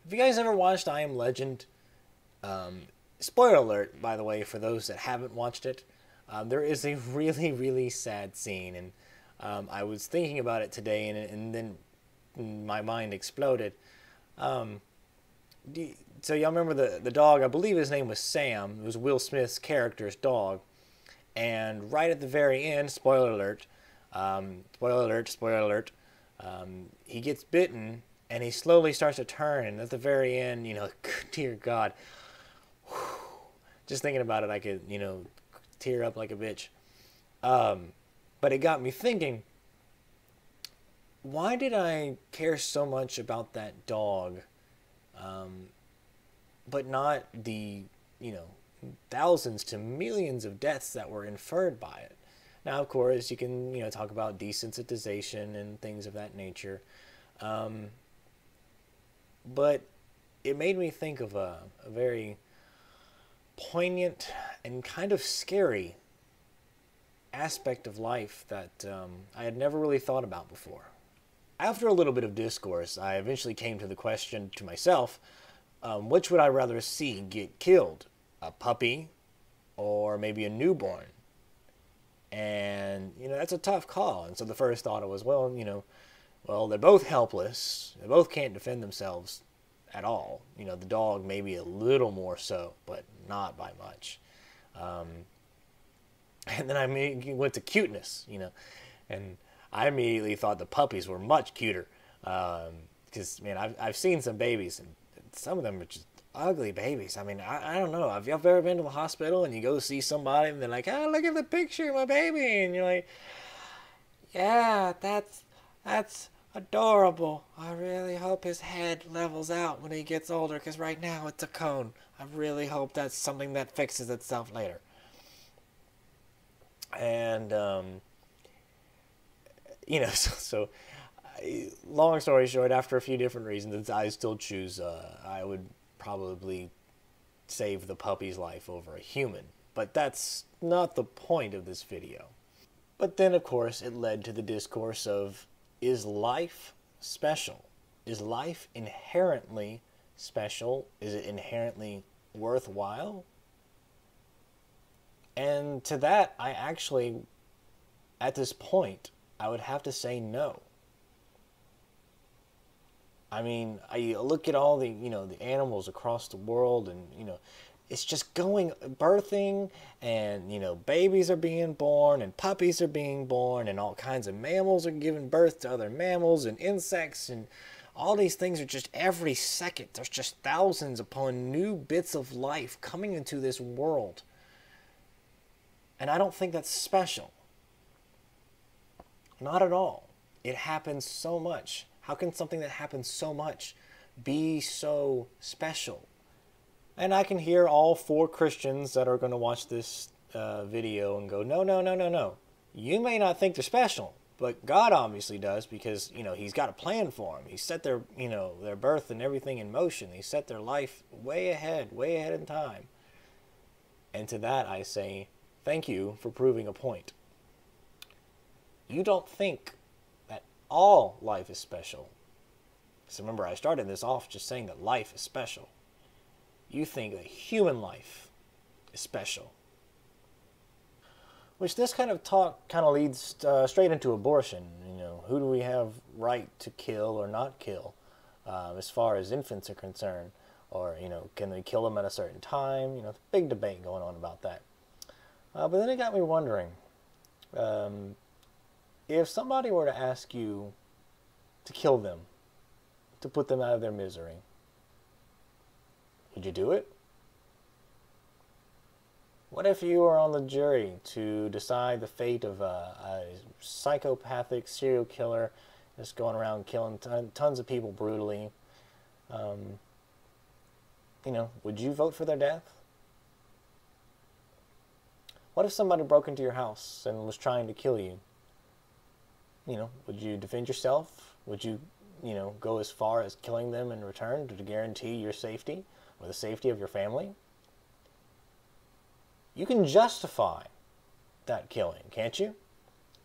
Have you guys ever watched I Am Legend? Spoiler alert, by the way, for those that haven't watched it. There is a really, really sad scene, and I was thinking about it today, and then my mind exploded. Um, so y'all remember the dog? I believe his name was Sam. It was Will Smith's character's dog. And right at the very end, spoiler alert, spoiler alert, he gets bitten and he slowly starts to turn. And at the very end, dear God, just thinking about it, I could, tear up like a bitch. But it got me thinking, why did I care so much about that dog, but not the, you know, thousands to millions of deaths that were inferred by it? Now, of course, you can, talk about desensitization and things of that nature. Um, but it made me think of a very poignant and kind of scary aspect of life that I had never really thought about before. After a little bit of discourse, I eventually came to the question to myself, which would I rather see get killed? A puppy or maybe a newborn? And, that's a tough call. And so the first thought was, well, they're both helpless. They both can't defend themselves at all. The dog maybe a little more so, but not by much. Um, and then went to cuteness, and I immediately thought the puppies were much cuter. Because, man, I've seen some babies, and some of them are just ugly babies. I mean, I don't know. Have you ever been to the hospital and you go see somebody and they're like, oh, look at the picture of my baby. And you're like, yeah, that's adorable. I really hope his head levels out when he gets older, because right now it's a cone. I really hope that's something that fixes itself later. And, so long story short, after a few different reasons, I still choose, I would probably save the puppy's life over a human. But that's not the point of this video. But then, of course, it led to the discourse of, is life special? Is life inherently special? Is it inherently worthwhile? And to that, I actually, at this point, I would have to say no. I mean, I look at all the, the animals across the world, and, it's just birthing, and, babies are being born, and puppies are being born, and all kinds of mammals are giving birth to other mammals, and insects, and all these things are just every second. There's just thousands upon new bits of life coming into this world. And I don't think that's special. Not at all. It happens so much. How can something that happens so much be so special? And I can hear all 4 Christians that are going to watch this video and go, no, no, no, no, no. You may not think they're special, but God obviously does, because, He's got a plan for them. He set their, their birth and everything in motion. He set their life way ahead in time. And to that I say, thank you for proving a point. You don't think that all life is special. So remember, I started this off just saying that life is special. You think that human life is special. Which this kind of talk kind of leads straight into abortion. Who do we have right to kill or not kill as far as infants are concerned? Or, can they kill them at a certain time? It's a big debate going on about that. But then it got me wondering, if somebody were to ask you to kill them, to put them out of their misery, would you do it? What if you were on the jury to decide the fate of a psychopathic serial killer just going around killing tons of people brutally? Would you vote for their death? What if somebody broke into your house and was trying to kill you? Would you defend yourself? Would you, go as far as killing them in return to guarantee your safety or the safety of your family? You can justify that killing, can't you?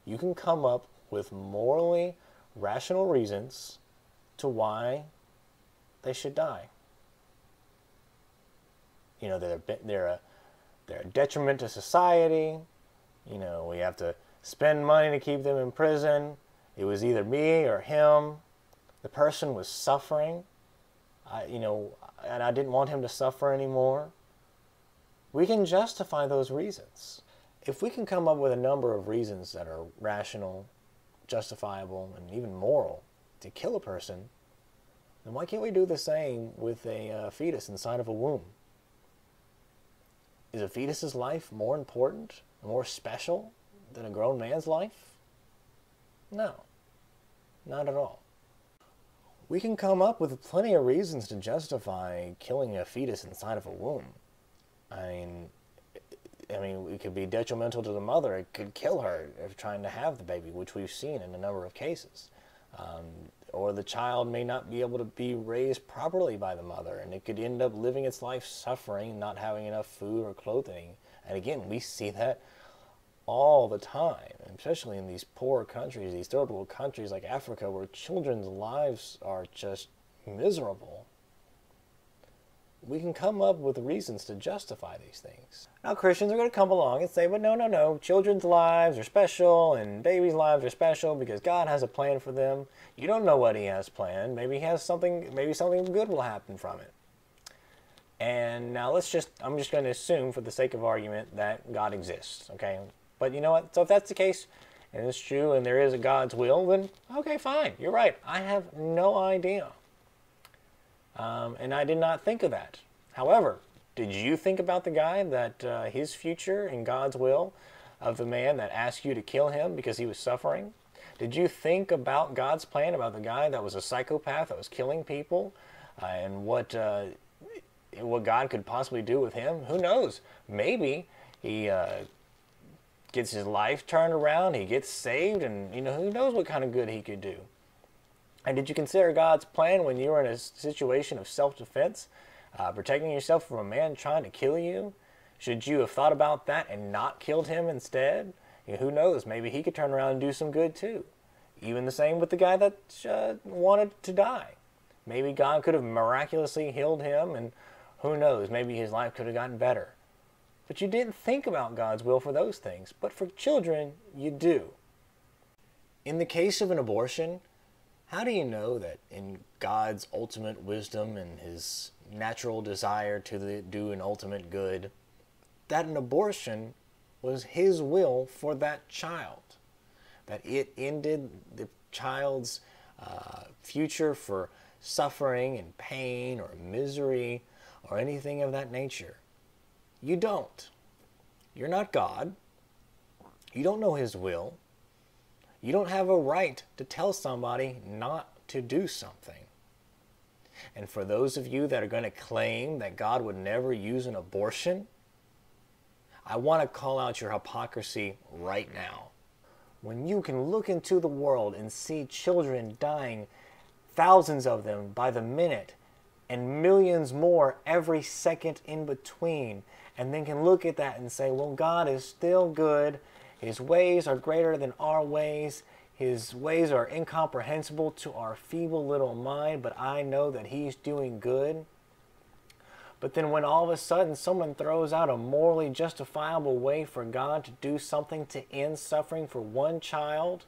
You can come up with morally rational reasons to why they should die. You know, they're a detriment to society. You know, we have to spend money to keep them in prison. It was either me or him. The person was suffering. And I didn't want him to suffer anymore. We can justify those reasons. If we can come up with a number of reasons that are rational, justifiable, and even moral to kill a person, then why can't we do the same with a fetus inside of a womb? Is a fetus's life more important, more special than a grown man's life? No, not at all. We can come up with plenty of reasons to justify killing a fetus inside of a womb. I mean, it could be detrimental to the mother. It could kill her if trying to have the baby, which we've seen in a number of cases. Or the child may not be able to be raised properly by the mother, and it could end up living its life suffering, not having enough food or clothing. And again, we see that all the time, especially in these poor countries, these third world countries like Africa, where children's lives are just miserable. We can come up with reasons to justify these things. Now Christians are going to come along and say, but no, children's lives are special and babies' lives are special because God has a plan for them. You don't know what he has planned. Maybe he has something, maybe something good will happen from it. And now I'm just going to assume for the sake of argument that God exists, okay? But you know what? So if that's the case, and it's true, and there is a God's will, then okay, fine. You're right. I have no idea. And I did not think of that. However, did you think about the guy that his future in God's will of the man that asked you to kill him because he was suffering? Did you think about God's plan about the guy that was a psychopath that was killing people and what God could possibly do with him? Who knows? Maybe he gets his life turned around, he gets saved, and who knows what kind of good he could do. And did you consider God's plan when you were in a situation of self-defense, protecting yourself from a man trying to kill you? Should you have thought about that and not killed him instead? Who knows? Maybe he could turn around and do some good too. Even the same with the guy that wanted to die. Maybe God could have miraculously healed him, and who knows? Maybe his life could have gotten better. But you didn't think about God's will for those things. But for children, you do. In the case of an abortion, how do you know that in God's ultimate wisdom and his natural desire to do an ultimate good, that an abortion was his will for that child? That it ended the child's future for suffering and pain or misery or anything of that nature? You don't. You're not God. You don't know his will. You don't have a right to tell somebody not to do something. And for those of you that are going to claim that God would never use an abortion, I want to call out your hypocrisy right now. When you can look into the world and see children dying, thousands of them by the minute, and millions more every second in between, and then can look at that and say, well, God is still good. His ways are greater than our ways. His ways are incomprehensible to our feeble little mind, but I know that he's doing good. But then when all of a sudden someone throws out a morally justifiable way for God to do something to end suffering for one child,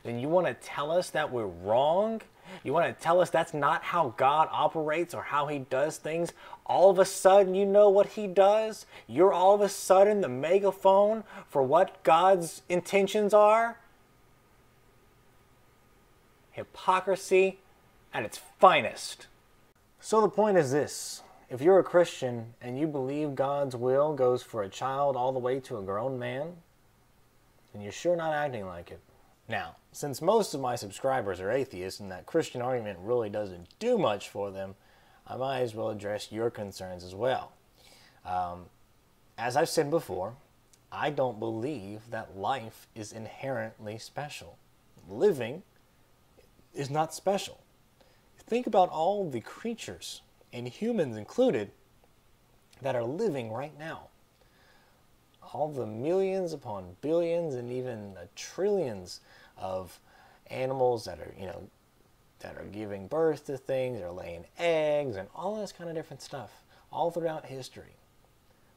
then you want to tell us that we're wrong? You want to tell us that's not how God operates or how he does things? All of a sudden you know what he does? You're all of a sudden the megaphone for what God's intentions are? Hypocrisy at its finest. So the point is this. If you're a Christian and you believe God's will goes for a child all the way to a grown man, then you're sure not acting like it. Now, since most of my subscribers are atheists and that Christian argument really doesn't do much for them, I might as well address your concerns as well. As I've said before, I don't believe that life is inherently special. Living is not special. Think about all the creatures, and humans included, that are living right now. All the millions upon billions and even trillions of animals that are, that are giving birth to things, or laying eggs, and all this kind of different stuff, all throughout history.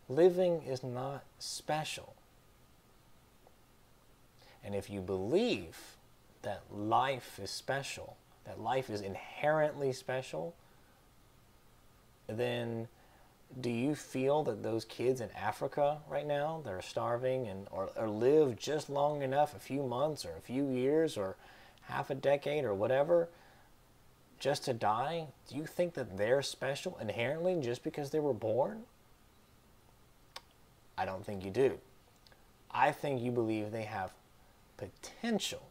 Living is not special. And if you believe that life is special, that life is inherently special, then do you feel that those kids in Africa right now that are starving or live just long enough, a few months or a few years or half a decade or whatever, just to die, do you think that they're special inherently just because they were born? I don't think you do. I think you believe they have potential.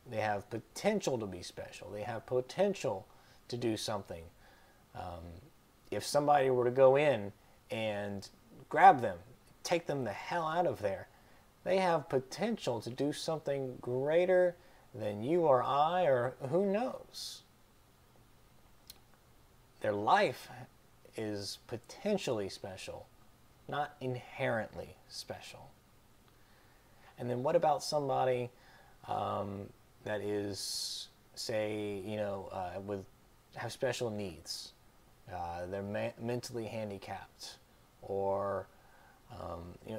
They have potential to be special. They have potential to do something. If somebody were to go in and grab them, take them the hell out of there, they have potential to do something greater than you or I, or who knows. Their life is potentially special, not inherently special. And then what about somebody that is, say, have special needs? They're mentally handicapped, or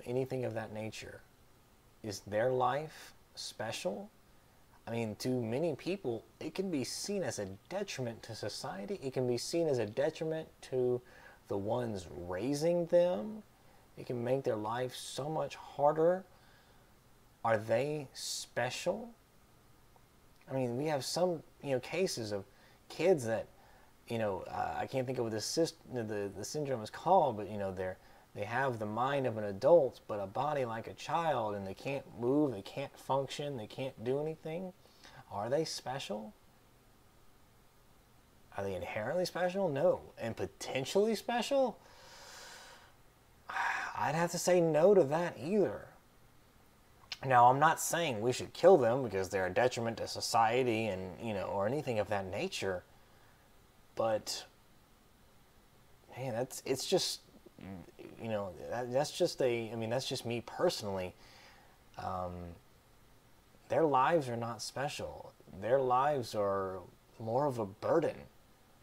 anything of that nature. Is their life special? I mean, to many people, it can be seen as a detriment to society. It can be seen as a detriment to the ones raising them. It can make their life so much harder. Are they special? I mean, we have some, cases of kids that, I can't think of what the syndrome is called, but, they have the mind of an adult, but a body like a child, and they can't move, they can't function, they can't do anything. Are they special? Are they inherently special? No. And potentially special? I'd have to say no to that either. Now, I'm not saying we should kill them because they're a detriment to society and, or anything of that nature. But, man, that's just me personally. Their lives are not special. Their lives are more of a burden.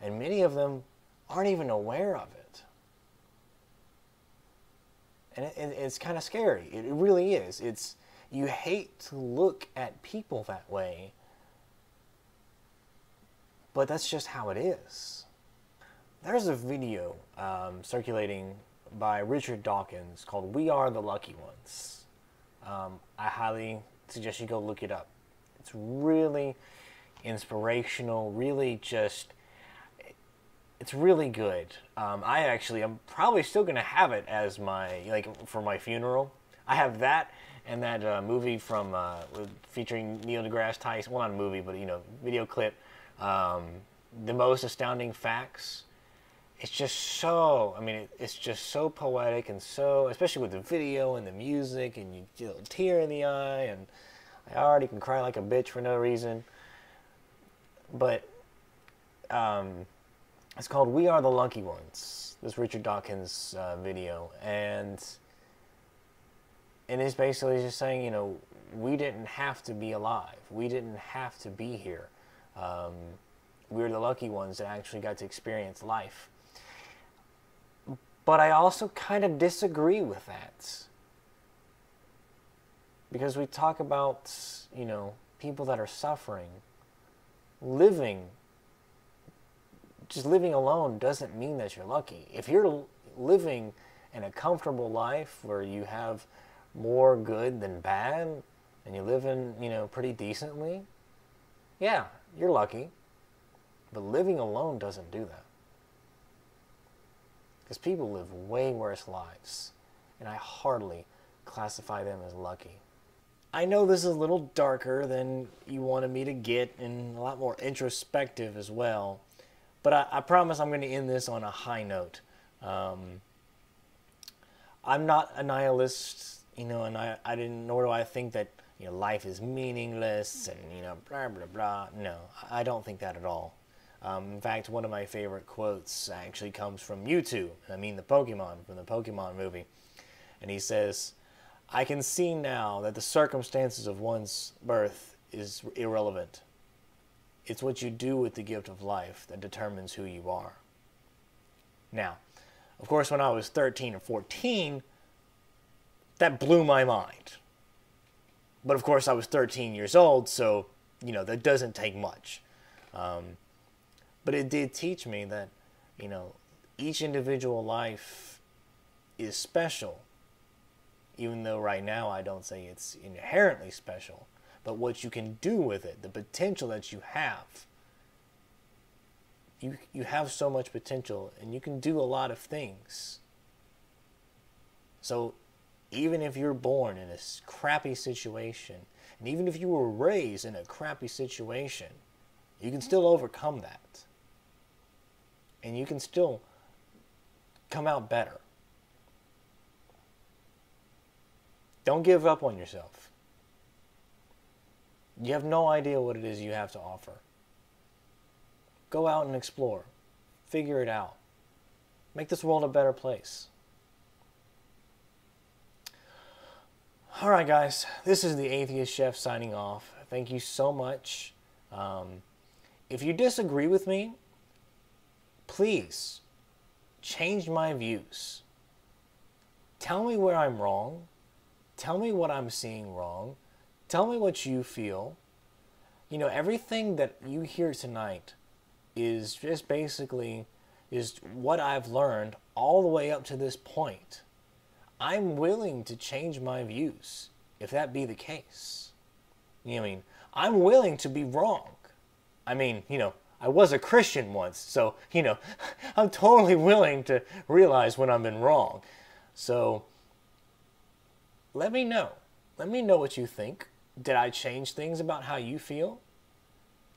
And many of them aren't even aware of it. And it's kind of scary. It really is. You hate to look at people that way, but that's just how it is. There's a video circulating by Richard Dawkins called "We Are the Lucky Ones." I highly suggest you go look it up. It's really inspirational, it's really good. I'm probably still going to have it as for my funeral. I have that and that movie featuring Neil deGrasse Tyson. Well, not a movie, but video clip. The Most Astounding Facts. It's just so. It's just so poetic and so, especially with the video and the music, and you get a tear in the eye, and I already can cry like a bitch for no reason. But it's called "We Are the Lucky Ones." This Richard Dawkins video, and it's basically just saying, we didn't have to be alive. We didn't have to be here. We're the lucky ones that actually got to experience life. But I also kind of disagree with that. Because we talk about, people that are suffering. Just living alone doesn't mean that you're lucky. If you're living in a comfortable life where you have more good than bad, and you live in, pretty decently, yeah, you're lucky. But living alone doesn't do that. Because people live way worse lives, and I hardly classify them as lucky. I know this is a little darker than you wanted me to get, and a lot more introspective as well, but I promise I'm going to end this on a high note. I'm not a nihilist, and nor do I think that life is meaningless and blah blah blah. No, I don't think that at all. In fact, one of my favorite quotes actually comes from Mewtwo. The Pokemon, from the Pokemon movie. And he says, "I can see now that the circumstances of one's birth is irrelevant. It's what you do with the gift of life that determines who you are. Now, of course, when I was 13 or 14, that blew my mind. But of course, I was 13 years old, so, that doesn't take much. But it did teach me that, each individual life is special. Even though right now I don't say it's inherently special. But what you can do with it, the potential that you have. You have so much potential, and you can do a lot of things. So even if you're born in a crappy situation, and even if you were raised in a crappy situation, you can still overcome that. And you can still come out better. Don't give up on yourself. You have no idea what it is you have to offer. Go out and explore. Figure it out. Make this world a better place. Alright guys, this is the Atheist Chef signing off. Thank you so much. If you disagree with me, please change my views. Tell me where I'm wrong. Tell me what I'm seeing wrong. Tell me what you feel. Everything that you hear tonight is just basically what I've learned all the way up to this point. I'm willing to change my views if that be the case. I'm willing to be wrong. I was a Christian once, so, I'm totally willing to realize when I'm in wrong. So, let me know. Let me know what you think. Did I change things about how you feel?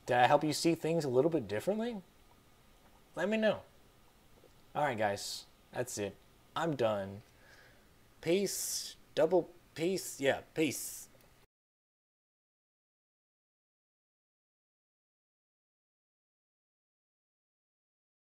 Did I help you see things a little bit differently? Let me know. Alright guys, that's it. I'm done. Peace. Double peace. Yeah, peace.